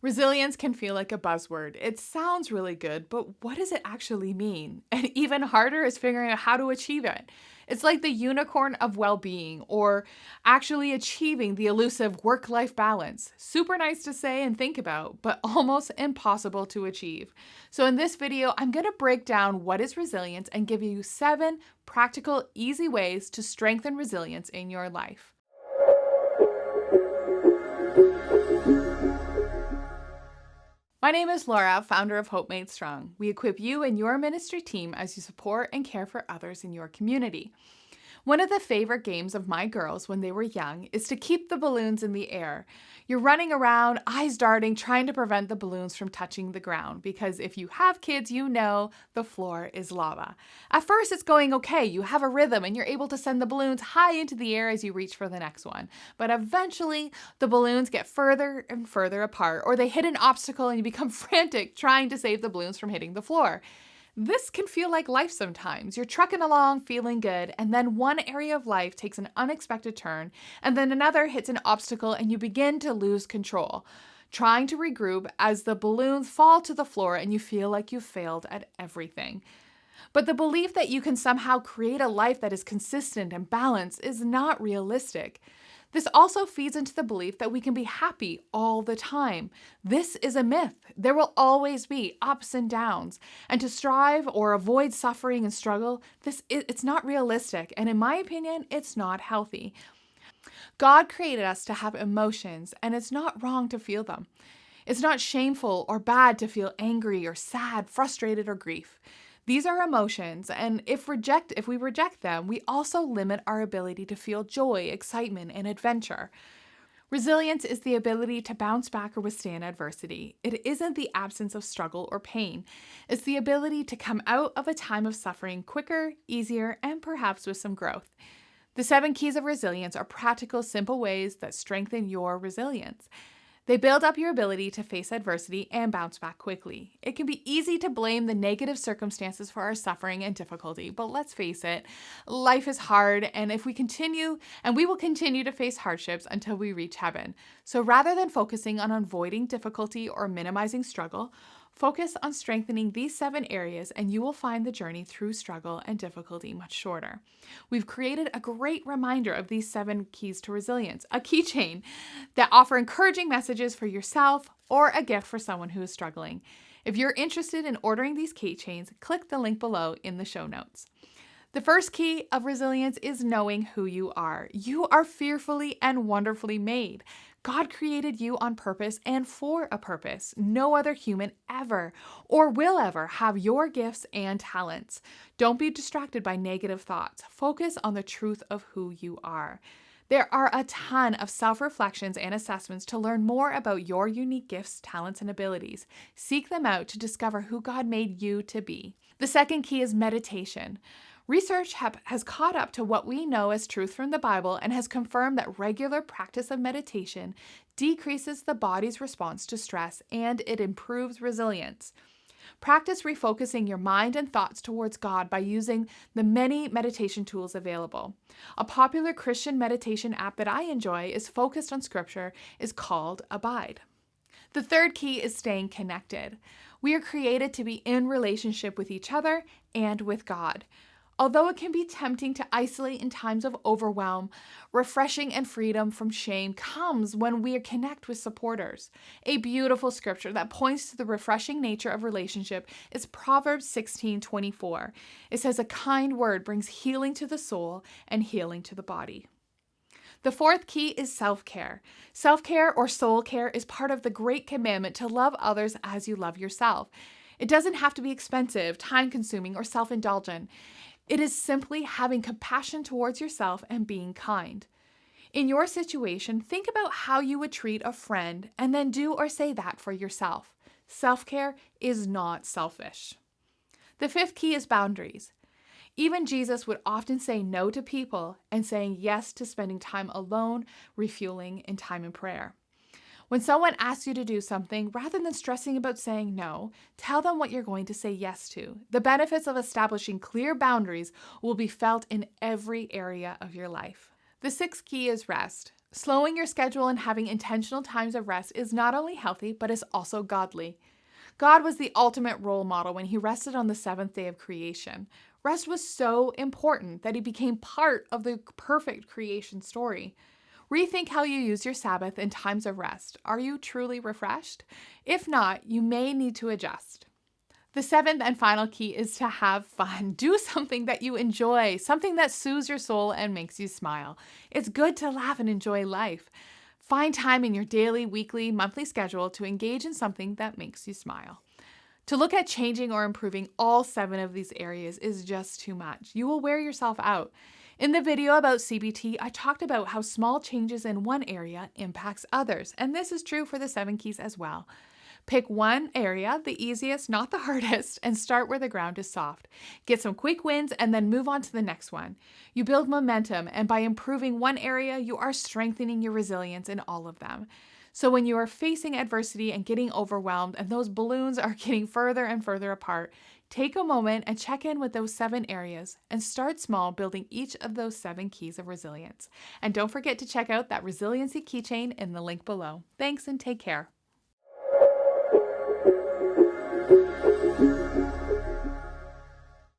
Resilience can feel like a buzzword. It sounds really good, but what does it actually mean? And even harder is figuring out how to achieve it. It's like the unicorn of well being, or actually achieving the elusive work life balance. Super nice to say and think about, but almost impossible to achieve. So, in this video, I'm going to break down what is resilience and give you 7 practical, easy ways to strengthen resilience in your life. My name is Laura, founder of Hope Made Strong. We equip you and your ministry team as you support and care for others in your community. One of the favorite games of my girls when they were young is to keep the balloons in the air. You're running around, eyes darting, trying to prevent the balloons from touching the ground, because if you have kids, you know the floor is lava. At first, it's going okay. You have a rhythm and you're able to send the balloons high into the air as you reach for the next one. But eventually, the balloons get further and further apart, or they hit an obstacle and you become frantic trying to save the balloons from hitting the floor. This can feel like life sometimes. You're trucking along, feeling good, and then one area of life takes an unexpected turn, and then another hits an obstacle, and you begin to lose control, trying to regroup as the balloons fall to the floor and you feel like you've failed at everything. But the belief that you can somehow create a life that is consistent and balanced is not realistic. This also feeds into the belief that we can be happy all the time. This is a myth. There will always be ups and downs. And to strive or avoid suffering and struggle, it's not realistic. And in my opinion, it's not healthy. God created us to have emotions, and it's not wrong to feel them. It's not shameful or bad to feel angry or sad, frustrated, or grief. These are emotions, and if we reject them, we also limit our ability to feel joy, excitement, and adventure. Resilience is the ability to bounce back or withstand adversity. It isn't the absence of struggle or pain. It's the ability to come out of a time of suffering quicker, easier, and perhaps with some growth. The 7 keys of resilience are practical, simple ways that strengthen your resilience. They build up your ability to face adversity and bounce back quickly. It can be easy to blame the negative circumstances for our suffering and difficulty, but let's face it, life is hard, and we will continue to face hardships until we reach heaven. So rather than focusing on avoiding difficulty or minimizing struggle, focus on strengthening these 7 areas, and you will find the journey through struggle and difficulty much shorter. We've created a great reminder of these 7 keys to resilience, a keychain that offer encouraging messages for yourself or a gift for someone who is struggling. If you're interested in ordering these keychains, click the link below in the show notes. The first key of resilience is knowing who you are. You are fearfully and wonderfully made. God created you on purpose and for a purpose. No other human ever or will ever have your gifts and talents. Don't be distracted by negative thoughts. Focus on the truth of who you are. There are a ton of self-reflections and assessments to learn more about your unique gifts, talents, and abilities. Seek them out to discover who God made you to be. The second key is meditation. Research has caught up to what we know as truth from the Bible and has confirmed that regular practice of meditation decreases the body's response to stress and it improves resilience. Practice refocusing your mind and thoughts towards God by using the many meditation tools available. A popular Christian meditation app that I enjoy is focused on scripture is called Abide. The third key is staying connected. We are created to be in relationship with each other and with God. Although it can be tempting to isolate in times of overwhelm, refreshing and freedom from shame comes when we connect with supporters. A beautiful scripture that points to the refreshing nature of relationship is Proverbs 16:24. It says, "A kind word brings healing to the soul and healing to the body." The fourth key is self-care. Self-care or soul care is part of the great commandment to love others as you love yourself. It doesn't have to be expensive, time-consuming, or self-indulgent. It is simply having compassion towards yourself and being kind. In your situation, think about how you would treat a friend and then do or say that for yourself. Self-care is not selfish. The fifth key is boundaries. Even Jesus would often say no to people and saying yes to spending time alone, refueling, and time in prayer. When someone asks you to do something, rather than stressing about saying no, tell them what you're going to say yes to. The benefits of establishing clear boundaries will be felt in every area of your life. The sixth key is rest. Slowing your schedule and having intentional times of rest is not only healthy, but is also godly. God was the ultimate role model when he rested on the seventh day of creation. Rest was so important that he became part of the perfect creation story. Rethink how you use your Sabbath and times of rest. Are you truly refreshed? If not, you may need to adjust. The seventh and final key is to have fun. Do something that you enjoy, something that soothes your soul and makes you smile. It's good to laugh and enjoy life. Find time in your daily, weekly, monthly schedule to engage in something that makes you smile. To look at changing or improving all 7 of these areas is just too much. You will wear yourself out. In the video about CBT, I talked about how small changes in one area impacts others, and this is true for the 7 keys as well. Pick one area, the easiest, not the hardest, and start where the ground is soft. Get some quick wins and then move on to the next one. You build momentum, and by improving one area, you are strengthening your resilience in all of them. So when you are facing adversity and getting overwhelmed and those balloons are getting further and further apart, take a moment and check in with those 7 areas and start small, building each of those 7 keys of resilience. And don't forget to check out that resiliency keychain in the link below. Thanks and take care.